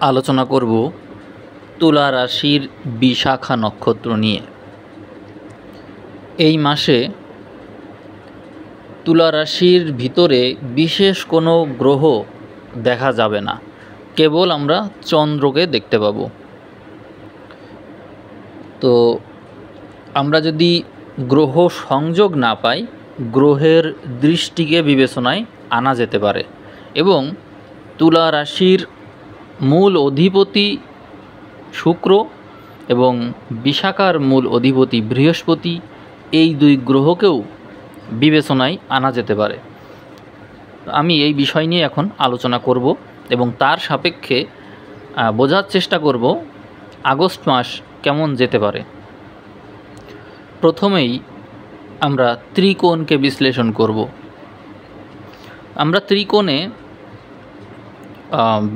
আলোচনা করব তুলা রাশির বিশাখা নক্ষত্র নিয়ে। এই মাসে তুলা রাশির ভিতরে বিশেষ কোনো গ্রহ দেখা যাবে না, কেবল আমরা চন্দ্রকে দেখতে পাব। তো আমরা যদি গ্রহ সংযোগ না পাই, গ্রহের দৃষ্টিকে বিবেচনায় আনা যেতে পারে। এবং তুলা রাশির মূল অধিপতি শুক্র এবং বিশাখার মূল অধিপতি বৃহস্পতি, এই দুই গ্রহকেও বিবেচনায় আনা যেতে পারে। আমি এই বিষয় নিয়ে এখন আলোচনা করব এবং তার সাপেক্ষে বোঝার চেষ্টা করব আগস্ট মাস কেমন যেতে পারে। প্রথমেই আমরা ত্রিকোণকে বিশ্লেষণ করব। আমরা ত্রিকোণে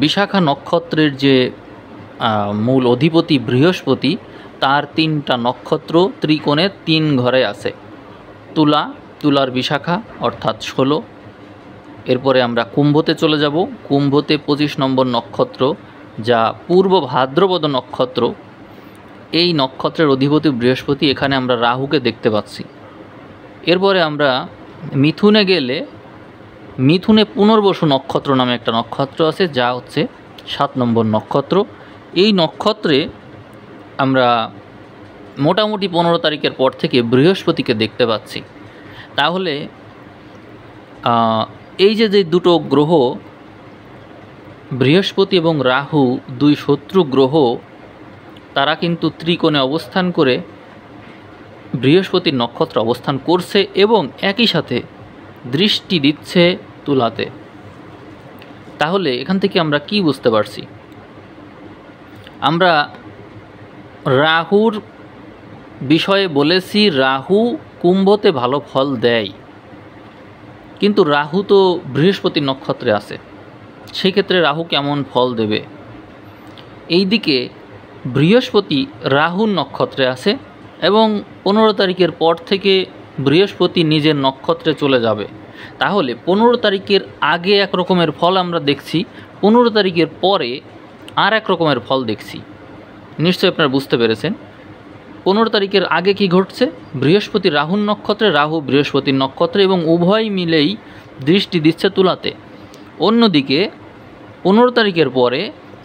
বিশাখা নক্ষত্রের যে মূল অধিপতি বৃহস্পতি, তার তিনটা নক্ষত্র ত্রিকোণের 3 ঘরে আছে। তুলার বিশাখা অর্থাৎ 16। এরপরে আমরা কুম্ভতে চলে যাব। কুম্ভতে 25 নম্বর নক্ষত্র, যা পূর্ব ভাদ্রপদ নক্ষত্র। এই নক্ষত্রের অধিপতি বৃহস্পতি, এখানে আমরা রাহুকে দেখতে পাচ্ছি। এরপরে আমরা মিথুনে গেলে, মিথুনে পুনর্বসু নক্ষত্র নামে একটা নক্ষত্র আছে, যা হচ্ছে 7 নম্বর নক্ষত্র। এই নক্ষত্রে আমরা মোটামুটি 15 তারিখের পর থেকে বৃহস্পতিকে দেখতে পাচ্ছি। তাহলে এই যে দুটো গ্রহ, বৃহস্পতি এবং রাহু, দুই শত্রু গ্রহ, তারা কিন্তু ত্রিকোণে অবস্থান করে বৃহস্পতির নক্ষত্র অবস্থান করছে এবং একই সাথে দৃষ্টি দিচ্ছে তুলাতে। তাহলে এখান থেকে আমরা কি বুঝতে পারছি? আমরা রাহুর বিষয়ে বলেছি, রাহু কুম্ভতে ভালো ফল দেয়, কিন্তু রাহু তো বৃহস্পতির নক্ষত্রে আছে, সেই ক্ষেত্রে রাহু কেমন ফল দেবে? এই দিকে বৃহস্পতি রাহুর নক্ষত্রে আছে এবং 15 তারিখের পর থেকে বৃহস্পতি নিজের নক্ষত্রে চলে যাবে। তাহলে 15 তারিখের আগে এক রকমের ফল আমরা দেখছি, 15 তারিখের পরে আর এক রকমের ফল দেখছি। নিশ্চয়ই আপনারা বুঝতে পেরেছেন। 15 তারিখের আগে কি ঘটছে? বৃহস্পতি রাহুর নক্ষত্রে, রাহু বৃহস্পতির নক্ষত্রে, এবং উভয় মিলেই দৃষ্টি দিচ্ছে তুলাতে। অন্যদিকে 15 তারিখের পরে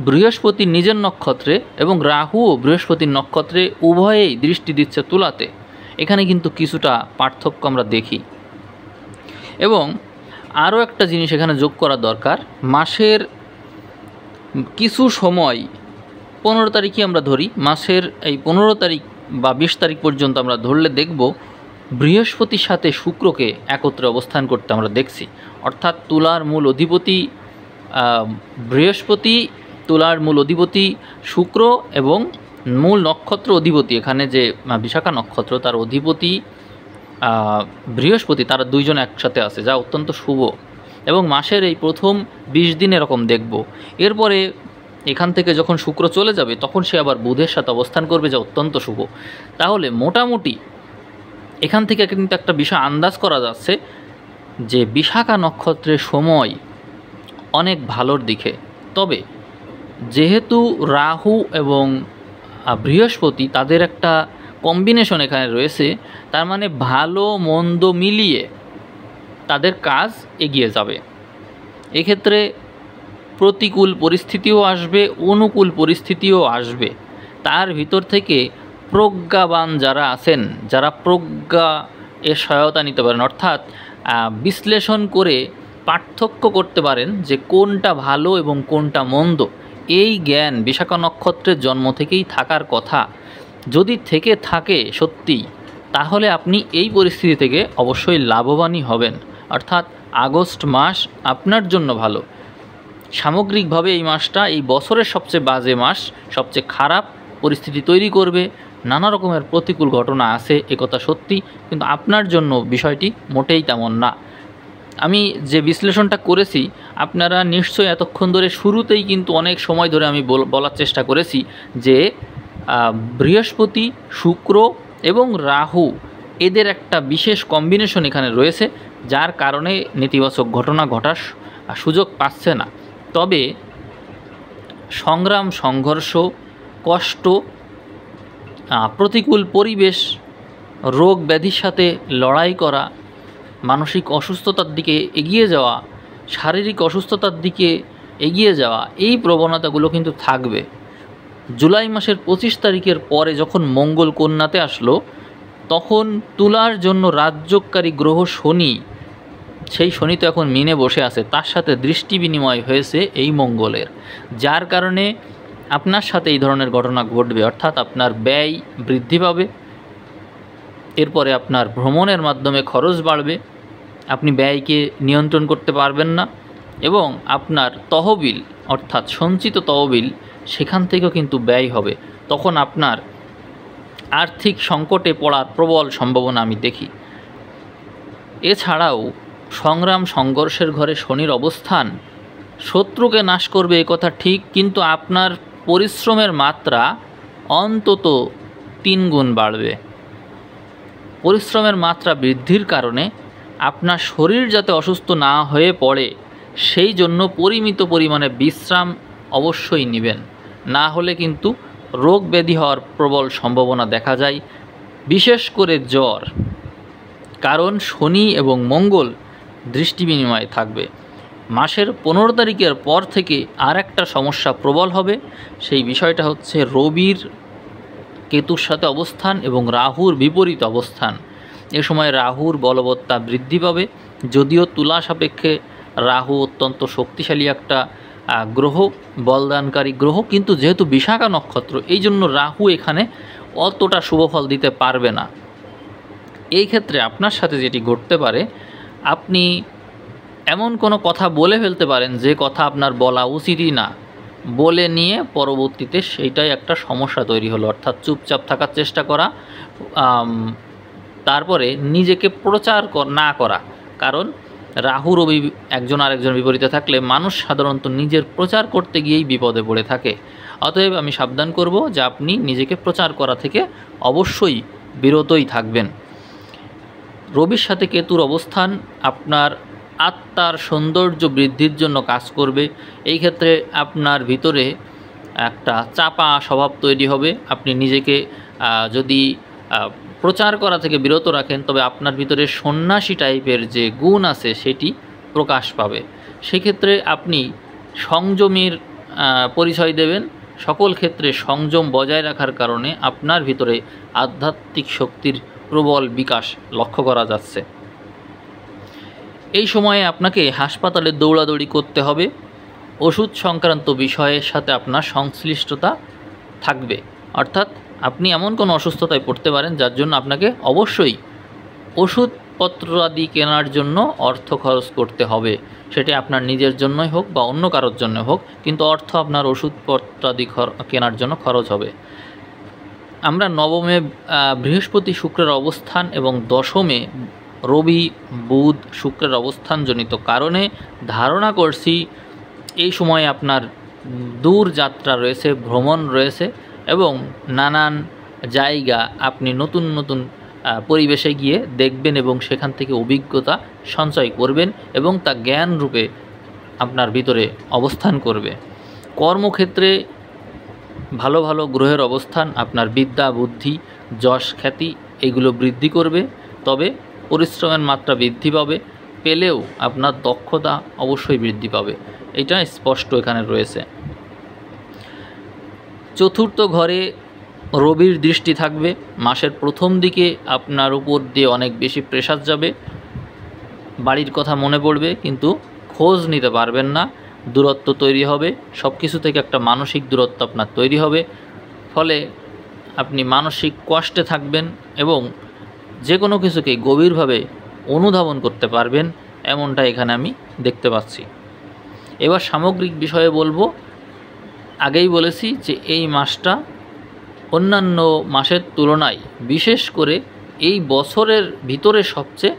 বৃহস্পতি নিজের নক্ষত্রে এবং রাহু ও বৃহস্পতির নক্ষত্রে উভয়েই দৃষ্টি দিচ্ছে তুলাতে। এখানে কিন্তু কিছুটা পার্থক্য আমরা দেখি। এবং আরও একটা জিনিস এখানে যোগ করা দরকার, মাসের কিছু সময় 15 তারিখই আমরা ধরি, মাসের এই 15 তারিখ বা 20 তারিখ পর্যন্ত আমরা ধরলে দেখব বৃহস্পতির সাথে শুক্রকে একত্রে অবস্থান করতে আমরা দেখছি। অর্থাৎ তুলার মূল অধিপতি বৃহস্পতি, তুলার মূল অধিপতি শুক্র এবং মূল নক্ষত্র অধিপতি, এখানে যে বিশাখা নক্ষত্র, তার অধিপতি বৃহস্পতি, তারা দুইজন একসাথে আছে, যা অত্যন্ত শুভ। এবং মাসের এই প্রথম 20 দিন এরকম দেখব। এরপরে এখান থেকে যখন শুক্র চলে যাবে, তখন সে আবার বুধের সাথে অবস্থান করবে, যা অত্যন্ত শুভ। তাহলে মোটামুটি এখান থেকে কিন্তু একটা বিষয় আন্দাজ করা যাচ্ছে যে বিশাখা নক্ষত্রের সময় অনেক ভালোর দিকে। তবে যেহেতু রাহু এবং বৃহস্পতি, তাদের একটা কম্বিনেশন এখানে রয়েছে, তার মানে ভালো মন্দ মিলিয়ে তাদের কাজ এগিয়ে যাবে। এক্ষেত্রে প্রতিকূল পরিস্থিতিও আসবে, অনুকূল পরিস্থিতিও আসবে। তার ভিতর থেকে প্রজ্ঞাবান যারা আছেন, যারা প্রজ্ঞা এর সহায়তা নিতে পারেন, অর্থাৎ বিশ্লেষণ করে পার্থক্য করতে পারেন যে কোনটা ভালো এবং কোনটা মন্দ, এই জ্ঞান বিশাখা নক্ষত্রের জন্ম থেকেই থাকার কথা। যদি থেকে থাকে সত্যি, তাহলে আপনি এই পরিস্থিতি থেকে অবশ্যই লাভবানই হবেন। অর্থাৎ আগস্ট মাস আপনার জন্য ভালো। সামগ্রিকভাবে এই মাসটা এই বছরের সবচেয়ে বাজে মাস, সবচেয়ে খারাপ পরিস্থিতি তৈরি করবে, নানা রকমের প্রতিকূল ঘটনা আছে, একথা সত্যি, কিন্তু আপনার জন্য বিষয়টি মোটেই তেমন না। আমি যে বিশ্লেষণটা করেছি, আপনারা নিশ্চয়ই এতক্ষণ ধরে, শুরুতেই কিন্তু অনেক সময় ধরে আমি বলার চেষ্টা করেছি যে বৃহস্পতি, শুক্র এবং রাহু, এদের একটা বিশেষ কম্বিনেশন এখানে রয়েছে, যার কারণে নেতিবাচক ঘটনা ঘটার সুযোগ পাচ্ছে না। তবে সংগ্রাম, সংঘর্ষ, কষ্ট, প্রতিকূল পরিবেশ, রোগ ব্যাধির সাথে লড়াই করা, মানসিক অসুস্থতার দিকে এগিয়ে যাওয়া, শারীরিক অসুস্থতার দিকে এগিয়ে যাওয়া, এই প্রবণতাগুলো কিন্তু থাকবে। জুলাই মাসের 25 তারিখের পরে যখন মঙ্গল কন্যাতে আসলো, তখন তুলার জন্য রাজযোগকারী গ্রহ শনি, সেই শনি তো এখন মিনে বসে আছে, তার সাথে দৃষ্টি বিনিময় হয়েছে এই মঙ্গলের, যার কারণে আপনার সাথে এই ধরনের ঘটনা ঘটবে। অর্থাৎ আপনার ব্যয় বৃদ্ধি পাবে, এরপরে আপনার ভ্রমণের মাধ্যমে খরচ বাড়বে, আপনি ব্যয়কে নিয়ন্ত্রণ করতে পারবেন না, এবং আপনার তহবিল অর্থাৎ সঞ্চিত তহবিল সেখান থেকেও কিন্তু ব্যয় হবে। তখন আপনার আর্থিক সংকটে পড়ার প্রবল সম্ভাবনা আমি দেখি। এছাড়াও সংগ্রাম, সংঘর্ষের ঘরে শনির অবস্থান শত্রুকে নাশ করবে এ কথা ঠিক, কিন্তু আপনার পরিশ্রমের মাত্রা অন্তত 3 গুণ বাড়বে। পরিশ্রমের মাত্রা বৃদ্ধির কারণে আপনার শরীর যাতে অসুস্থ না হয়ে পড়ে, সেই জন্য পরিমিত পরিমাণে বিশ্রাম অবশ্যই নেবেন, না হলে কিন্তু রোগ ব্যাধি হওয়ার প্রবল সম্ভাবনা দেখা যায়, বিশেষ করে জ্বর। কারণ শনি এবং মঙ্গল দৃষ্টি বিনিময়ে থাকবে। মাসের 15 তারিখের পর থেকে আর একটা সমস্যা প্রবল হবে, সেই বিষয়টা হচ্ছে রবির কেতুর সাথে অবস্থান এবং রাহুর বিপরীত অবস্থান। এ সময় রাহুর বলবত্তা বৃদ্ধি পাবে। যদিও তুলা সাপেক্ষে রাহু অত্যন্ত শক্তিশালী একটা গ্রহ, বলদানকারী গ্রহ, কিন্তু যেহেতু বিশাখা নক্ষত্র, এই জন্য রাহু এখানে অতটা শুভফল দিতে পারবে না। এই ক্ষেত্রে আপনার সাথে যেটি ঘটতে পারে, আপনি এমন কোনো কথা বলে ফেলতে পারেন যে কথা আপনার বলা উচিতই না, বলে নিয়ে পরবর্তীতে সেইটাই একটা সমস্যা তৈরি হলো। অর্থাৎ চুপচাপ থাকার চেষ্টা করা, তারপরে নিজেকে প্রচার না করা। কারণ রাহু রবি একজন আরেকজন বিপরীতে থাকলে মানুষ সাধারণত নিজের প্রচার করতে গিয়েই বিপদে পড়ে থাকে। অতএব আমি সাবধান করব যে আপনি নিজেকে প্রচার করা থেকে অবশ্যই বিরতই থাকবেন। রবির সাথে কেতুর অবস্থান আপনার আত্মার সৌন্দর্য বৃদ্ধির জন্য কাজ করবে। এই ক্ষেত্রে আপনার ভিতরে একটা চাপা স্বভাব তৈরি হবে। আপনি নিজেকে যদি প্রচার করা থেকে বিরত রাখেন, তবে আপনার ভিতরে সন্ন্যাসী টাইপের যে গুণ আছে সেটি প্রকাশ পাবে। সেক্ষেত্রে আপনি সংযমের পরিচয় দেবেন। সকল ক্ষেত্রে সংযম বজায় রাখার কারণে আপনার ভিতরে আধ্যাত্মিক শক্তির প্রবল বিকাশ লক্ষ্য করা যাচ্ছে। এই সময়ে আপনাকে হাসপাতালে দৌড়াদৌড়ি করতে হবে। ওষুধ সংক্রান্ত বিষয়ের সাথে আপনার সংশ্লিষ্টতা থাকবে। অর্থাৎ আপনি এমন কোনো অসুস্থতায় পড়তে পারেন যার জন্য আপনাকে অবশ্যই ওষুধপত্র আদি কেনার জন্য অর্থ খরচ করতে হবে। সেটি আপনার নিজের জন্যই হোক বা অন্য কারোর জন্য হোক, কিন্তু অর্থ আপনার ওষুধপত্র আদি কেনার জন্য খরচ হবে। আমরা নবমে বৃহস্পতি শুক্রের অবস্থান এবং দশমে রবি বুধ শুক্রের অবস্থানজনিত কারণে ধারণা করছি এই সময়ে আপনার দূর যাত্রা রয়েছে, ভ্রমণ রয়েছে, এবং নানান জায়গা আপনি নতুন নতুন পরিবেশে গিয়ে দেখবেন এবং সেখান থেকে অভিজ্ঞতা সঞ্চয় করবেন এবং তা জ্ঞান রূপে আপনার ভিতরে অবস্থান করবে। কর্মক্ষেত্রে ভালো ভালো গ্রহের অবস্থান আপনার বিদ্যা, বুদ্ধি, যশ, খ্যাতি এগুলো বৃদ্ধি করবে। তবে পরিশ্রমের মাত্রা বৃদ্ধি পাবে, পেলেও আপনার দক্ষতা অবশ্যই বৃদ্ধি পাবে, এটা স্পষ্ট এখানে রয়েছে। চতুর্থ ঘরে রবির দৃষ্টি থাকবে। মাসের প্রথম দিকে আপনার উপর দিয়ে অনেক বেশি প্রেসার যাবে, বাড়ির কথা মনে পড়বে কিন্তু খোঁজ নিতে পারবেন না, দূরত্ব তৈরি হবে, সব কিছু থেকে একটা মানসিক দূরত্ব আপনার তৈরি হবে। ফলে আপনি মানসিক কষ্টে থাকবেন এবং যে কোনো কিছুকে গভীরভাবে অনুধাবন করতে পারবেন, এমনটা এখানে আমি দেখতে পাচ্ছি। এবার সামগ্রিক বিষয়ে বলবো। আগেই বলেছি যে এই মাসটা অন্যান্য মাসের তুলনায় বিশেষ করে এই বছরের ভিতরে সবচেয়ে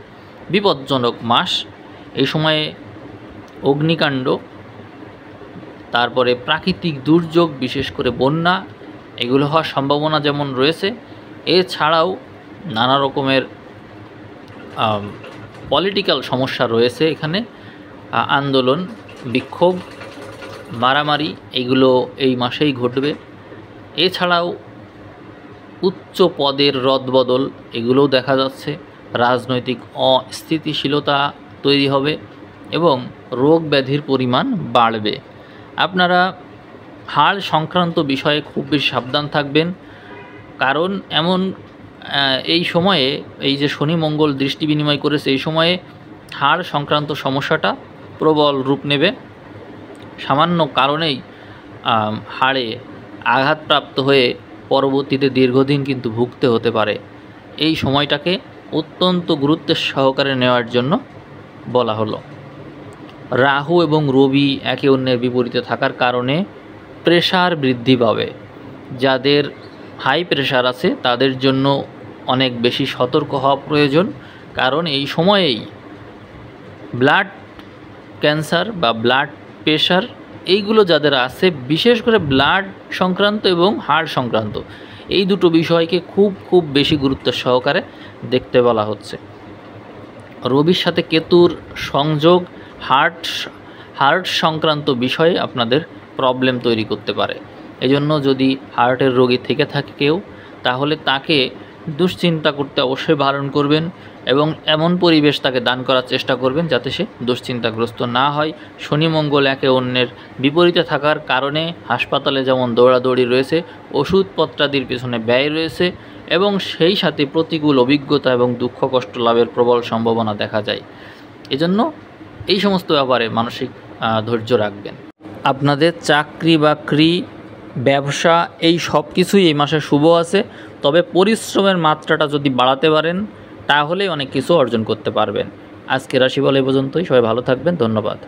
বিপজ্জনক মাস। এই সময়ে অগ্নিকাণ্ড, তারপরে প্রাকৃতিক দুর্যোগ, বিশেষ করে বন্যা, এগুলো হওয়ার সম্ভাবনা যেমন রয়েছে, এছাড়াও নানা রকমের পলিটিক্যাল সমস্যা রয়েছে এখানে, আন্দোলন, বিক্ষোভ, মারামারি এগুলো এই মাসেই ঘটবে। এছাড়াও উচ্চ পদের রদবদল এগুলোও দেখা যাচ্ছে। রাজনৈতিক অস্থিতিশীলতা তৈরি হবে এবং রোগ ব্যাধির পরিমাণ বাড়বে। আপনারা হাড় সংক্রান্ত বিষয়ে খুব বেশি সাবধান থাকবেন, কারণ এমন এই সময়ে এই যে শনি মঙ্গল দৃষ্টি বিনিময় করেছে, এই সময়ে হাড় সংক্রান্ত সমস্যাটা প্রবল রূপ নেবে। সামান্য কারণেই হাড়ে আঘাতপ্রাপ্ত হয়ে পরবর্তীতে দীর্ঘদিন কিন্তু ভুগতে হতে পারে। এই সময়টাকে অত্যন্ত গুরুত্বের সহকারে নেওয়ার জন্য বলা হলো। রাহু এবং রবি একে অন্যের বিপরীতে থাকার কারণে প্রেশার বৃদ্ধি পাবে। যাদের হাই প্রেশার আছে তাদের জন্য অনেক বেশি সতর্ক হওয়া প্রয়োজন, কারণ এই সময়েই ব্লাড ক্যান্সার বা ব্লাড প্রেশার এইগুলো যাদের আছে, বিশেষ করে ব্লাড সংক্রান্ত এবং হার্ট সংক্রান্ত, এই দুটো বিষয়কে খুব বেশি গুরুত্ব সহকারে দেখতে বলা হচ্ছে। রবির সাথে কেতুর সংযোগ হার্ট সংক্রান্ত বিষয়ে আপনাদের প্রবলেম তৈরি করতে পারে। এজন্য যদি হার্টের রোগী থেকে থাকে কেউ, তাহলে তাকে দুশ্চিন্তা করতে অবশ্যই বারণ করবেন এবং এমন পরিবেশ তাকে দান করার চেষ্টা করবেন যাতে সে দুশ্চিন্তাগ্রস্ত না হয়। শনি মঙ্গল একে অন্যের বিপরীতে থাকার কারণে হাসপাতালে যেমন দৌড়াদৌড়ি রয়েছে, ওষুধপত্রাদির পেছনে ব্যয় রয়েছে এবং সেই সাথে প্রতিকূল অভিজ্ঞতা এবং দুঃখ কষ্ট লাভের প্রবল সম্ভাবনা দেখা যায়। এজন্য এই সমস্ত ব্যাপারে মানসিক ধৈর্য রাখবেন। আপনাদের চাকরি বাকরি ব্যবসা এই সব কিছুই এই মাসে শুভ আছে, তবে পরিশ্রমের মাত্রাটা যদি বাড়াতে পারেন তাহলেই অনেক কিছু অর্জন করতে পারবেন। আজকে রাশিফল এই পর্যন্তই। সবাই ভালো থাকবেন। ধন্যবাদ।